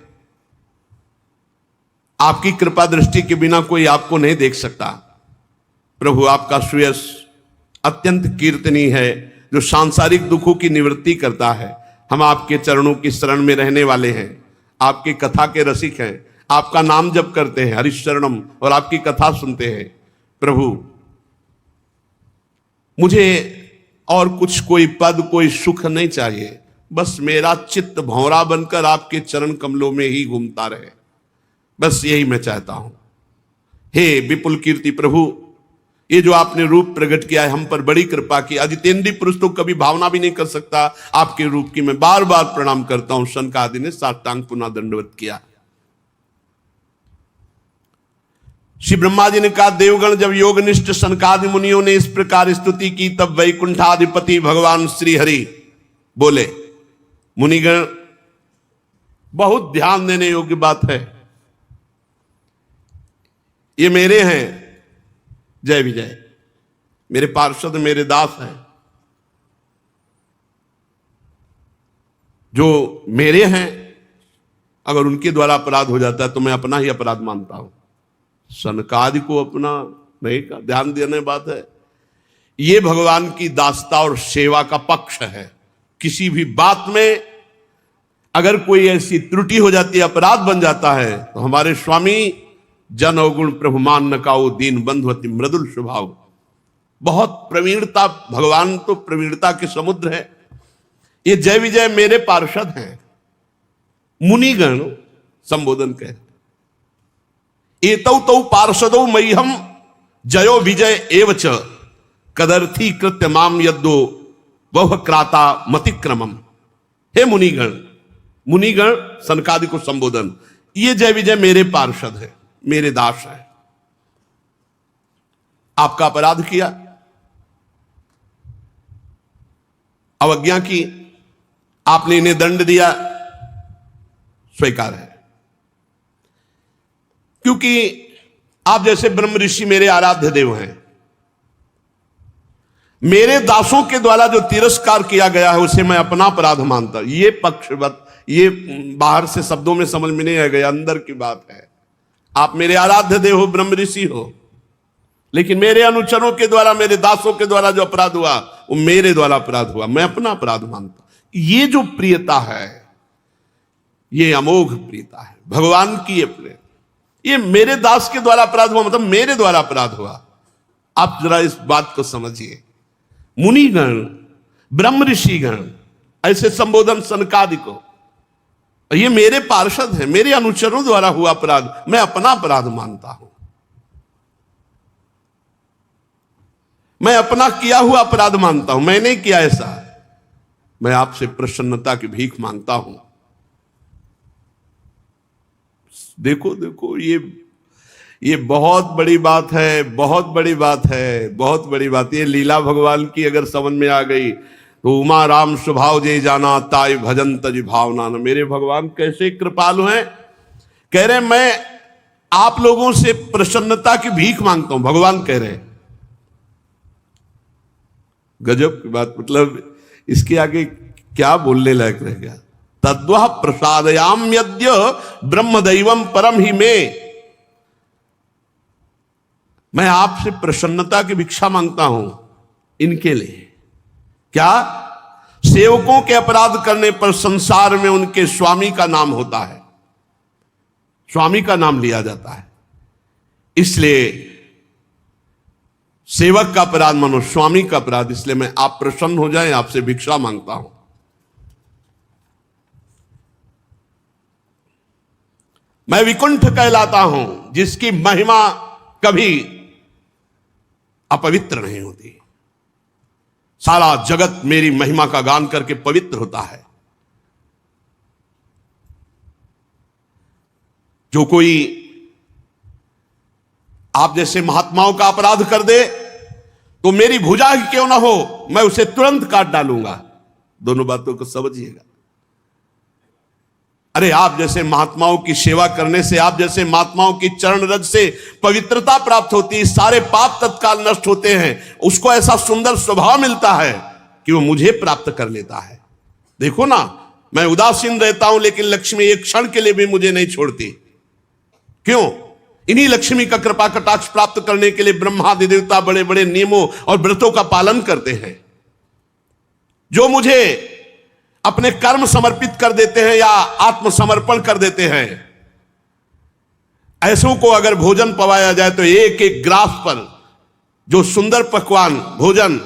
आपकी कृपा दृष्टि के बिना कोई आपको नहीं देख सकता। प्रभु, आपका सुयश अत्यंत कीर्तनीय है, जो सांसारिक दुखों की निवृत्ति करता है। हम आपके चरणों की शरण में रहने वाले हैं, आपकी कथा के रसिक हैं, आपका नाम जप करते हैं हरिशरणम, और आपकी कथा सुनते हैं। प्रभु, मुझे और कुछ कोई पद, कोई सुख नहीं चाहिए, बस मेरा चित्त भंवरा बनकर आपके चरण कमलों में ही घूमता रहे, बस यही मैं चाहता हूं। हे विपुल कीर्ति प्रभु, ये जो आपने रूप प्रकट किया है, हम पर बड़ी कृपा की। अजितेंद्रीय पुरुष तो कभी भावना भी नहीं कर सकता आपके रूप की। मैं बार बार प्रणाम करता हूं। सनकादि ने साष्टांग पुनः दंडवत किया। श्री ब्रह्मा जी ने कहा, देवगण जब योगनिष्ठ सनकादि मुनियों ने इस प्रकार स्तुति की, तब वैकुंठाधिपति भगवान श्री हरि बोले, मुनिगण, बहुत ध्यान देने योग्य बात है। ये मेरे हैं, जय विजय, मेरे पार्षद, मेरे दास हैं। जो मेरे हैं, अगर उनके द्वारा अपराध हो जाता है तो मैं अपना ही अपराध मानता हूं। सनकादि को अपना नहीं का ध्यान देने बात है। ये भगवान की दासता और सेवा का पक्ष है। किसी भी बात में अगर कोई ऐसी त्रुटि हो जाती है, अपराध बन जाता है, तो हमारे स्वामी जन अवगुण प्रभु मान न काऊ, दीन बंधुअति मृदुल स्वभाव, बहुत प्रवीणता, भगवान तो प्रवीणता के समुद्र है। ये जय विजय मेरे पार्षद हैं। मुनिगण संबोधन कह, एतौ तौ पार्षदौ मह्यम जयो विजय एवच कदर्थी कृत्य माम यद्दो वह क्राता मतिक्रमम। हे मुनिगण, मुनिगण सनकादि को संबोधन, ये जय विजय मेरे पार्षद है, मेरे दास है। आपका अपराध किया, अवज्ञा की, आपने इन्हें दंड दिया, स्वीकार है। क्योंकि आप जैसे ब्रह्म ऋषि मेरे आराध्य देव हैं। मेरे दासों के द्वारा जो तिरस्कार किया गया है उसे मैं अपना अपराध मानता हूं। ये पक्षवत, ये बाहर से शब्दों में समझ में नहीं आएगा, अंदर की बात है। आप मेरे आराध्य देव हो, ब्रह्म ऋषि हो, लेकिन मेरे अनुचरों के द्वारा, मेरे दासों के द्वारा जो अपराध हुआ वो मेरे द्वारा अपराध हुआ, मैं अपना अपराध मानता हूं। ये जो प्रियता है, ये अमोघ प्रियता है भगवान की। ये प्रिय, ये मेरे दास के द्वारा अपराध हुआ, मतलब मेरे द्वारा अपराध हुआ। आप जरा इस बात को समझिए। मुनिगण, ब्रह्म ऋषिगण ऐसे संबोधन सनकादि को, ये मेरे पार्षद हैं, मेरे अनुचरों द्वारा हुआ अपराध मैं अपना अपराध मानता हूं। मैं अपना किया हुआ अपराध मानता हूं, मैंने किया ऐसा। मैं आपसे प्रसन्नता की भीख मांगता हूं। देखो देखो, ये बहुत बड़ी बात है, बहुत बड़ी बात है, बहुत बड़ी बात। ये लीला भगवान की अगर समझ में आ गई तो उमा राम स्वभाव जे जाना ताय भजन तज भावना न। मेरे भगवान कैसे कृपालु हैं। कह रहे मैं आप लोगों से प्रसन्नता की भीख मांगता हूं, भगवान कह रहे हैं। गजब की बात, मतलब इसके आगे क्या बोलने लायक रह गया। तद्वह प्रसादयाम यद्य ब्रह्म दैवम परम ही में। मैं आपसे प्रसन्नता की भिक्षा मांगता हूं इनके लिए। क्या? सेवकों के अपराध करने पर संसार में उनके स्वामी का नाम होता है, स्वामी का नाम लिया जाता है। इसलिए सेवक का अपराध मानो स्वामी का अपराध। इसलिए मैं आप प्रसन्न हो जाएं, आपसे भिक्षा मांगता हूं। मैं विकुंठ कहलाता हूं, जिसकी महिमा कभी अपवित्र नहीं होती। सारा जगत मेरी महिमा का गान करके पवित्र होता है। जो कोई आप जैसे महात्माओं का अपराध कर दे तो मेरी भुजा ही क्यों ना हो, मैं उसे तुरंत काट डालूंगा। दोनों बातों को समझिएगा। अरे आप जैसे महात्माओं की सेवा करने से, आप जैसे महात्माओं की चरण रज से पवित्रता प्राप्त होती है, सारे पाप तत्काल नष्ट होते हैं। उसको ऐसा सुंदर स्वभाव मिलता है कि वो मुझे प्राप्त कर लेता है। देखो ना, मैं उदासीन रहता हूं लेकिन लक्ष्मी एक क्षण के लिए भी मुझे नहीं छोड़ती। क्यों? इन्हीं लक्ष्मी का कृपा कटाक्ष प्राप्त करने के लिए ब्रह्मादि देवता बड़े बड़े नियमों और व्रतों का पालन करते हैं। जो मुझे अपने कर्म समर्पित कर देते हैं या आत्मसमर्पण कर देते हैं, ऐसों को अगर भोजन पवाया जाए तो एक एक ग्रास पर जो सुंदर पकवान भोजन,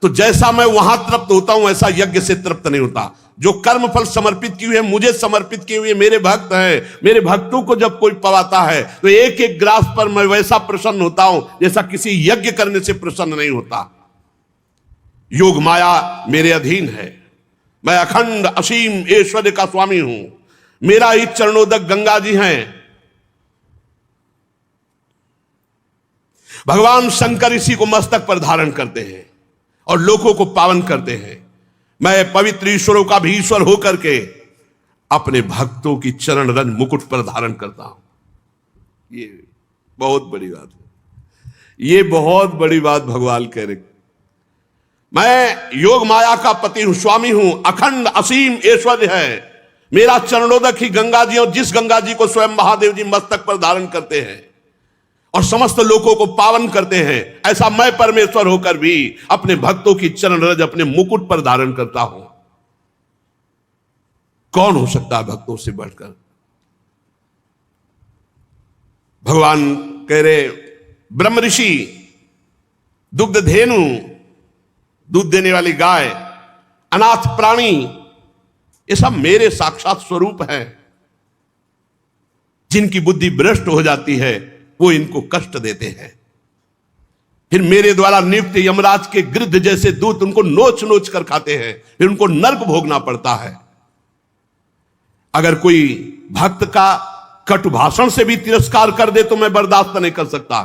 तो जैसा मैं वहां तृप्त होता हूं ऐसा यज्ञ से तृप्त नहीं होता। जो कर्म फल समर्पित किए हुए, मुझे समर्पित किए हुए मेरे भक्त हैं, मेरे भक्तों को जब कोई पवाता है तो एक एक ग्रास पर मैं वैसा प्रसन्न होता हूं जैसा किसी यज्ञ करने से प्रसन्न नहीं होता। योग माया मेरे अधीन है। मैं अखंड असीम ऐश्वर्य का स्वामी हूं। मेरा ही चरणोदक गंगा जी हैं। भगवान शंकर इसी को मस्तक पर धारण करते हैं और लोगों को पावन करते हैं। मैं पवित्र ईश्वरों का भी ईश्वर होकर के अपने भक्तों की चरण रज मुकुट पर धारण करता हूं। ये बहुत बड़ी बात है। ये बहुत बड़ी बात भगवान कह रहे। मैं योग माया का पति हूं, स्वामी हूं, अखंड असीम ऐश्वर्य है। मेरा चरणोदक ही गंगा जी, और जिस गंगा जी को स्वयं महादेव जी मस्तक पर धारण करते हैं और समस्त लोगों को पावन करते हैं, ऐसा मैं परमेश्वर होकर भी अपने भक्तों की चरण रज अपने मुकुट पर धारण करता हूं। कौन हो सकता है भक्तों से बढ़कर? भगवान कह रहे, ब्रह्म ऋषि, दुग्ध धेनु, दूध देने वाली गाय, अनाथ प्राणी, ये सब मेरे साक्षात स्वरूप हैं। जिनकी बुद्धि भ्रष्ट हो जाती है वो इनको कष्ट देते हैं। फिर मेरे द्वारा नियुक्त यमराज के गिद्ध जैसे दूत उनको नोच नोच कर खाते हैं, फिर उनको नर्क भोगना पड़ता है। अगर कोई भक्त का कटु भाषण से भी तिरस्कार कर दे तो मैं बर्दाश्त नहीं कर सकता।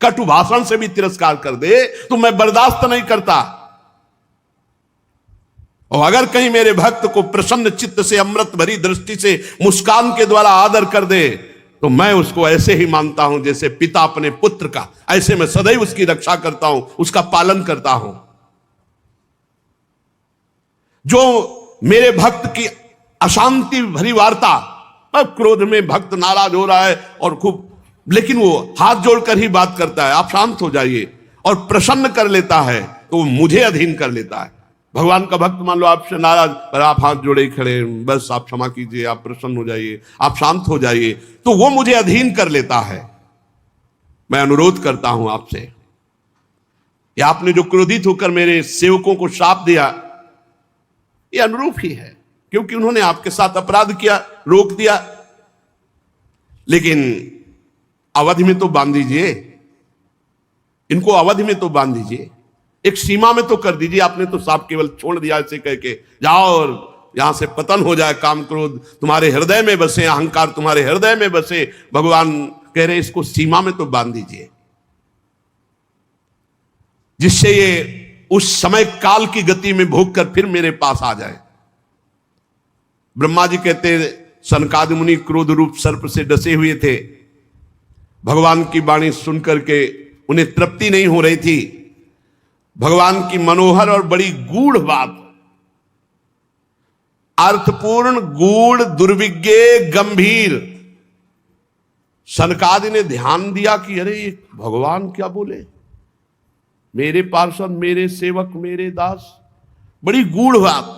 कटु भाषण से भी तिरस्कार कर दे तो मैं बर्दाश्त नहीं करता। और अगर कहीं मेरे भक्त को प्रसन्न चित्त से, अमृत भरी दृष्टि से, मुस्कान के द्वारा आदर कर दे तो मैं उसको ऐसे ही मानता हूं जैसे पिता अपने पुत्र का। ऐसे मैं सदैव उसकी रक्षा करता हूं, उसका पालन करता हूं। जो मेरे भक्त की अशांति भरी वार्ता, अब क्रोध में भक्त नाराज हो रहा है और खूब, लेकिन वो हाथ जोड़कर ही बात करता है, आप शांत हो जाइए, और प्रसन्न कर लेता है तो मुझे अधीन कर लेता है। भगवान का भक्त मान लो आपसे नाराज, पर आप हाथ जोड़े ही खड़े, बस आप क्षमा कीजिए, आप प्रसन्न हो जाइए, आप शांत हो जाइए, तो वो मुझे अधीन कर लेता है। मैं अनुरोध करता हूं आपसे, या आपने जो क्रोधित होकर मेरे सेवकों को शाप दिया, ये अनुरूप ही है, क्योंकि उन्होंने आपके साथ अपराध किया, रोक दिया। लेकिन अवधि में तो बांध दीजिए, इनको अवधि में तो बांध दीजिए, एक सीमा में तो कर दीजिए। आपने तो साफ केवल छोड़ दिया ऐसे कह के, जाओ और यहां से पतन हो जाए, काम क्रोध तुम्हारे हृदय में बसे, अहंकार तुम्हारे हृदय में बसे। भगवान कह रहे इसको सीमा में तो बांध दीजिए, जिससे ये उस समय काल की गति में भोग कर फिर मेरे पास आ जाए। ब्रह्मा जी कहते सनकादि मुनि क्रोध रूप सर्प से डसे हुए थे। भगवान की वाणी सुनकर के उन्हें तृप्ति नहीं हो रही थी। भगवान की मनोहर और बड़ी गूढ़ बात, अर्थपूर्ण, गूढ़, दुर्विज्ञ, गंभीर। सनकादि ने ध्यान दिया कि अरे ये भगवान क्या बोले, मेरे पार्षद, मेरे सेवक, मेरे दास, बड़ी गूढ़ बात।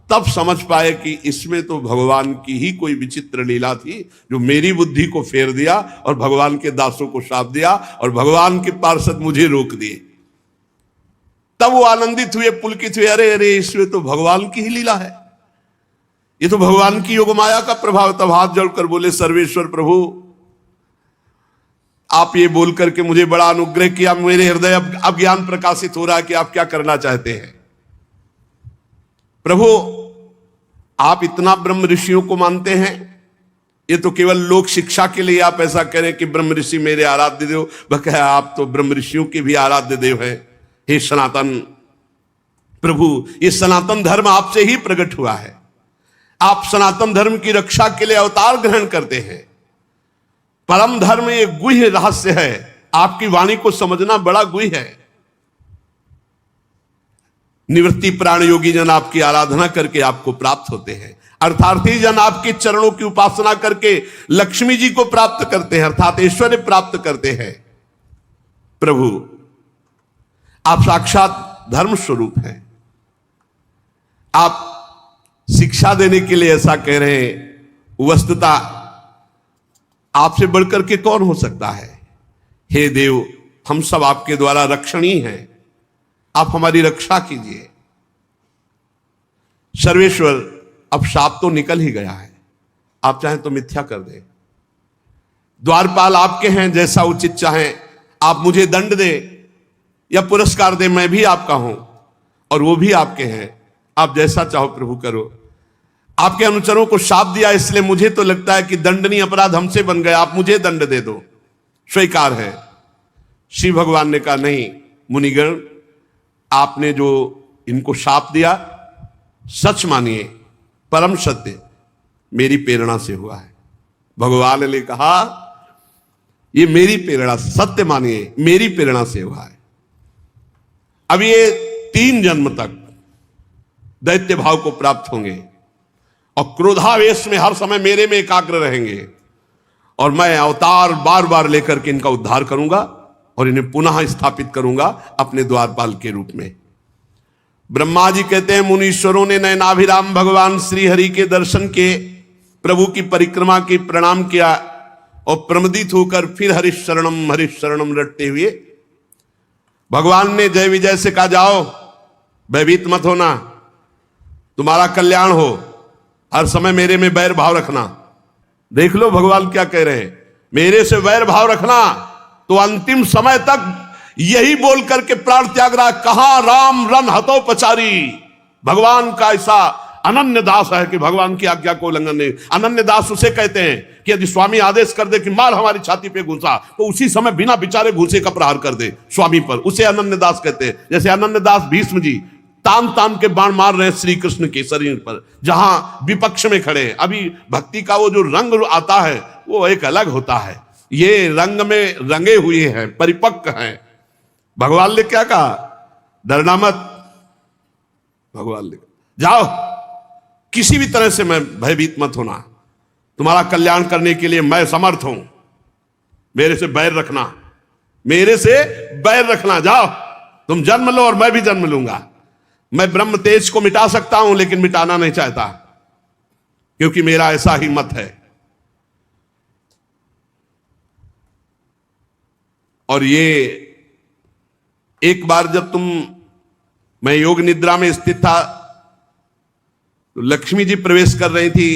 तब समझ पाए कि इसमें तो भगवान की ही कोई विचित्र लीला थी, जो मेरी बुद्धि को फेर दिया और भगवान के दासों को शाप दिया और भगवान के पार्षद मुझे रोक दिए। तब वो आनंदित हुए, पुलकित हुए, अरे अरे इसमें तो भगवान की ही लीला है, ये तो भगवान की योग माया का प्रभाव। तब हाथ जोड़कर बोले, सर्वेश्वर प्रभु, आप ये बोल करके मुझे बड़ा अनुग्रह किया, मेरे हृदय अब ज्ञान प्रकाशित हो रहा है कि आप क्या करना चाहते हैं। प्रभु, आप इतना ब्रह्म ऋषियों को मानते हैं, ये तो केवल लोक शिक्षा के लिए आप ऐसा करें कि ब्रह्म ऋषि मेरे आराध्य देव, बल्कि आप तो ब्रह्म ऋषियों के भी आराध्य देव हैं। हे सनातन प्रभु, ये सनातन धर्म आपसे ही प्रकट हुआ है। आप सनातन धर्म की रक्षा के लिए अवतार ग्रहण करते हैं। परम धर्म ये गुह्य रहस्य है, आपकी वाणी को समझना बड़ा गुह्य है। निवृत्ति प्राण योगी जन आपकी आराधना करके आपको प्राप्त होते हैं, अर्थार्थी जन आपके चरणों की उपासना करके लक्ष्मी जी को प्राप्त करते हैं, अर्थात ऐश्वर्य प्राप्त करते हैं। प्रभु, आप साक्षात धर्म स्वरूप हैं। आप शिक्षा देने के लिए ऐसा कह रहे हैं, वस्तुतः आपसे बढ़कर के कौन हो सकता है। हे देव, हम सब आपके द्वारा रक्षणीय हैं, आप हमारी रक्षा कीजिए। सर्वेश्वर, अब शाप तो निकल ही गया है, आप चाहें तो मिथ्या कर दें। द्वारपाल आपके हैं, जैसा उचित चाहें आप मुझे दंड दें या पुरस्कार दे, मैं भी आपका हूं और वो भी आपके हैं, आप जैसा चाहो प्रभु करो। आपके अनुचरों को शाप दिया, इसलिए मुझे तो लगता है कि दंडनीय अपराध हमसे बन गया, आप मुझे दंड दे दो, स्वीकार है। शिव भगवान ने कहा, नहीं मुनिगण, आपने जो इनको शाप दिया सच मानिए, परम सत्य मेरी प्रेरणा से हुआ है। भगवान ने कहा, ये मेरी प्रेरणा, सत्य मानिए मेरी प्रेरणा से हुआ है। अब ये 3 जन्म तक दैत्य भाव को प्राप्त होंगे और क्रोधावेश में हर समय मेरे में एकाग्र रहेंगे, और मैं अवतार बार बार लेकर के इनका उद्धार करूंगा और इन्हें पुनः स्थापित करूंगा अपने द्वारपाल के रूप में। ब्रह्मा जी कहते हैं, मुनीश्वरों ने नयनाभिराम भगवान श्री हरि के दर्शन के, प्रभु की परिक्रमा की, प्रणाम किया और प्रमदित होकर फिर हरिश शरणम रटते हुए भगवान ने जय विजय से कहा, जाओ भयभीत मत होना, तुम्हारा कल्याण हो, हर समय मेरे में वैर भाव रखना। देख लो भगवान क्या कह रहे हैं, मेरे से वैर भाव रखना तो अंतिम समय तक यही बोल करके प्राण त्याग रहा है। कहां राम रन हतो पचारी। भगवान का ऐसा अनन्य दास है कि भगवान की आज्ञा को उल्लंघन नहीं। अनन्य दास उसे कहते हैं कि यदि स्वामी आदेश कर दे कि मार हमारी छाती पे घुसा, तो उसी समय बिना विचारे घुसे का प्रहार कर दे स्वामी पर, उसे अनन्य दास कहते हैं। जैसे अनन्य दास भीष्म जी तान तान के बाण मार रहे श्री कृष्ण के शरीर पर, जहां विपक्ष में खड़े हैं। अभी भक्ति का वो जो रंग आता है वो एक अलग होता है। ये रंग में रंगे हुए हैं, परिपक्व हैं। भगवान ने क्या कहा? डरना मत। भगवान ने जाओ, किसी भी तरह से मैं भयभीत मत होना, तुम्हारा कल्याण करने के लिए मैं समर्थ हूं। मेरे से बैर रखना, मेरे से बैर रखना। जाओ, तुम जन्म लो और मैं भी जन्म लूंगा। मैं ब्रह्म तेज को मिटा सकता हूं, लेकिन मिटाना नहीं चाहता, क्योंकि मेरा ऐसा ही मत है। और ये एक बार जब मैं योग निद्रा में स्थित था, तो लक्ष्मी जी प्रवेश कर रही थी,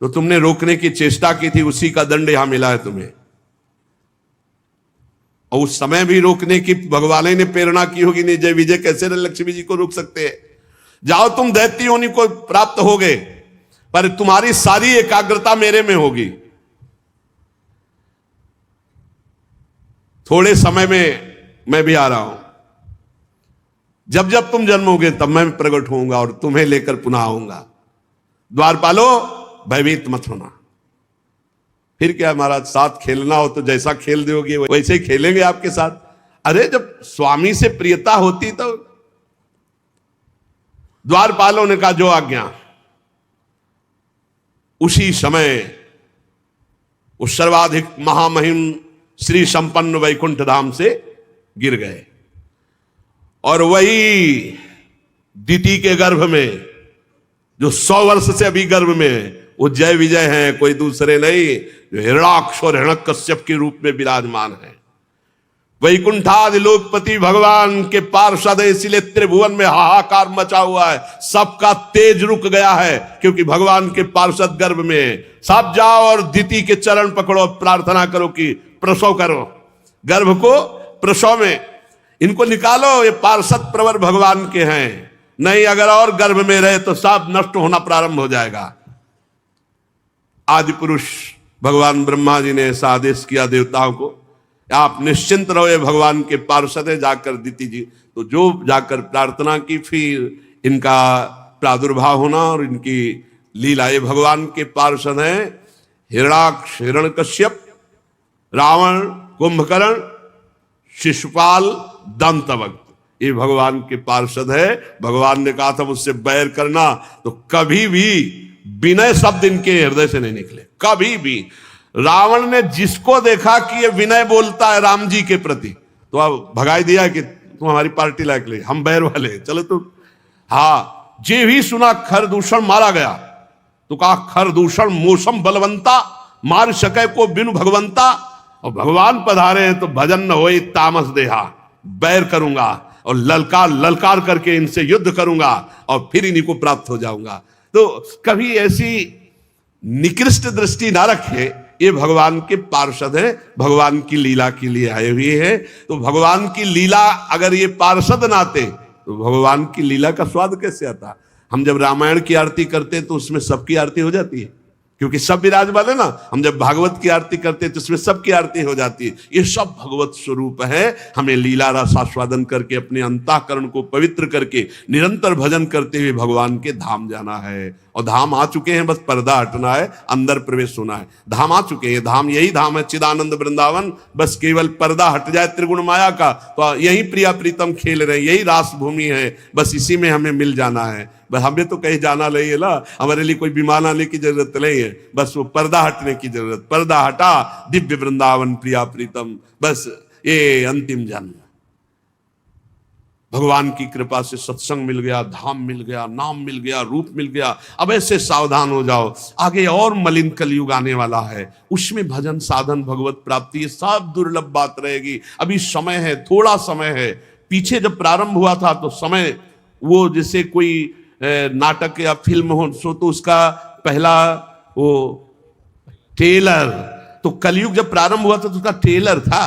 तो तुमने रोकने की चेष्टा की थी, उसी का दंड यहां मिला है तुम्हें। और उस समय भी रोकने की भगवान ने प्रेरणा की होगी। नहीं, जय विजय कैसे लक्ष्मी जी को रोक सकते हैं? जाओ, तुम दैत्य योनि को प्राप्त हो गए, पर तुम्हारी सारी एकाग्रता मेरे में होगी। थोड़े समय में मैं भी आ रहा हूं। जब जब तुम जन्मोगे तब मैं प्रकट होऊंगा और तुम्हें लेकर पुनः आऊंगा। द्वारपालो, भयभीत मत होना। फिर क्या महाराज, साथ खेलना हो तो जैसा खेल दोगे वैसे ही खेलेंगे आपके साथ। अरे जब स्वामी से प्रियता होती तो द्वारपालों ने कहा जो आज्ञा। उसी समय उस सर्वाधिक महामहिम श्री संपन्न वैकुंठ धाम से गिर गए। और वही दिति के गर्भ में, जो 100 वर्ष से अभी गर्भ में है, वो जय विजय हैं, कोई दूसरे नहीं, जो हिरणाक्ष और हिरण्यकश्यप के रूप में विराजमान है। वैकुंठादि लोकपति भगवान के पार्षद, इसलिए त्रिभुवन में हाहाकार मचा हुआ है। सबका तेज रुक गया है, क्योंकि भगवान के पार्षद गर्भ में। सब जाओ और दिति के चरण पकड़ो, प्रार्थना करो कि प्रसव करो, गर्भ को प्रसव में इनको निकालो। ये पार्षद प्रवर भगवान के हैं, नहीं अगर और गर्भ में रहे तो सब नष्ट होना प्रारंभ हो जाएगा। आदि पुरुष भगवान ब्रह्मा जी ने ऐसा आदेश किया देवताओं को, आप निश्चिंत रहो, ये भगवान के पार्षद है। जाकर दिति जी तो जो जाकर प्रार्थना की, फिर इनका प्रादुर्भाव होना और इनकी लीला। ये भगवान के पार्षद हैं हिरणाक्ष, हिरण्यकश्यप, रावण, कुंभकर्ण, शिशुपाल, दंतवक्त। ये भगवान के पार्षद है। भगवान ने कहा था मुझसे बैर करना, तो कभी भी विनय शब्द इनके हृदय से नहीं निकले, कभी भी। रावण ने जिसको देखा कि ये विनय बोलता है राम जी के प्रति, तो अब भगाई दिया कि तुम हमारी पार्टी लायक ले, हम बैर वाले, चलो तुम। हाँ, जे भी सुना खरदूषण मारा गया, तो कहा खरदूषण मौसम बलवंता, मार सके को बिनु भगवंता। और भगवान पधारे हैं तो भजन न होई तामस देहा, बैर करूंगा और ललकार करके इनसे युद्ध करूंगा और फिर इन्हीं को प्राप्त हो जाऊंगा। तो कभी ऐसी निकृष्ट दृष्टि ना रखे। ये भगवान के पार्षद हैं, भगवान की लीला के लिए आए हुए हैं। तो भगवान की लीला, अगर ये पार्षद ना आते तो भगवान की लीला का स्वाद कैसे आता? हम जब रामायण की आरती करते हैं तो उसमें सबकी आरती हो जाती है, क्योंकि सब विराजमान है ना। हम जब भागवत की आरती करते हैं तो इसमें सबकी आरती हो जाती है। ये सब भगवत स्वरूप है। हमें लीला रस आस्वादन करके अपने अंतःकरण को पवित्र करके निरंतर भजन करते हुए भगवान के धाम जाना है। और धाम आ चुके हैं, बस पर्दा हटना है, अंदर प्रवेश होना है। धाम आ चुके हैं, धाम यही धाम है चिदानंद वृंदावन। बस केवल पर्दा हट जाए त्रिगुण माया का, तो यही प्रिया प्रीतम खेल रहे हैं, यही रास भूमि है। बस इसी में हमें मिल जाना है। बस हमें तो कहीं जाना नहीं है ना, हमारे लिए कोई विमान आने की जरूरत नहीं है, बस वो पर्दा हटने की जरूरत। पर्दा हटा, दिव्य वृंदावन प्रिया प्रीतम, बस ये अंतिम जन्म। भगवान की कृपा से सत्संग मिल गया, धाम मिल गया, नाम मिल गया, रूप मिल गया। अब ऐसे सावधान हो जाओ, आगे और मलिन कलयुग आने वाला है, उसमें भजन साधन भगवत प्राप्ति ये सब दुर्लभ बात रहेगी। अभी समय है, थोड़ा समय है। पीछे जब प्रारंभ हुआ था तो समय वो जैसे कोई नाटक या फिल्म हो सो तो उसका पहला वो ट्रेलर, तो कलयुग जब प्रारंभ हुआ था तो उसका ट्रेलर था।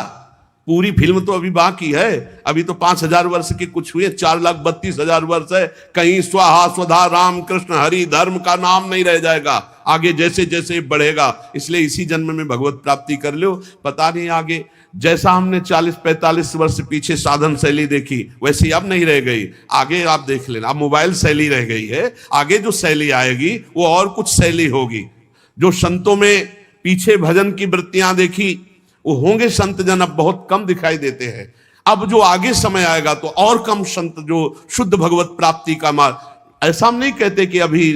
पूरी फिल्म तो अभी बाकी है। अभी तो 5,000 वर्ष के कुछ हुए, 4,32,000 वर्ष है। कहीं स्वाहा स्वधा राम कृष्ण हरि धर्म का नाम नहीं रह जाएगा आगे, जैसे जैसे बढ़ेगा। इसलिए इसी जन्म में भगवत प्राप्ति कर लो, पता नहीं आगे। जैसा हमने 40-45 वर्ष पीछे साधन शैली देखी, वैसी अब नहीं रह गई। आगे आप देख लेना, अब मोबाइल शैली रह गई है, आगे जो शैली आएगी वो और कुछ शैली होगी। जो संतों में पीछे भजन की वृत्तियां देखी, वो होंगे संत जन, अब बहुत कम दिखाई देते हैं। अब जो आगे समय आएगा तो और कम संत जो शुद्ध भगवत प्राप्ति का मार्ग, ऐसा हम नहीं कहते कि अभी,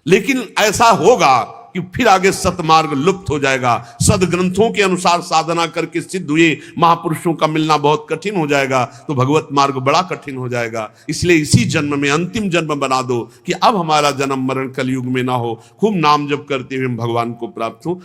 लेकिन ऐसा होगा कि फिर आगे सतमार्ग लुप्त हो जाएगा। सदग्रंथों के अनुसार साधना करके सिद्ध हुए महापुरुषों का मिलना बहुत कठिन हो जाएगा, तो भगवत मार्ग बड़ा कठिन हो जाएगा। इसलिए इसी जन्म में अंतिम जन्म बना दो कि अब हमारा जन्म मरण कलयुग में ना हो, खूब नाम जप करते हुए हम भगवान को प्राप्त हो।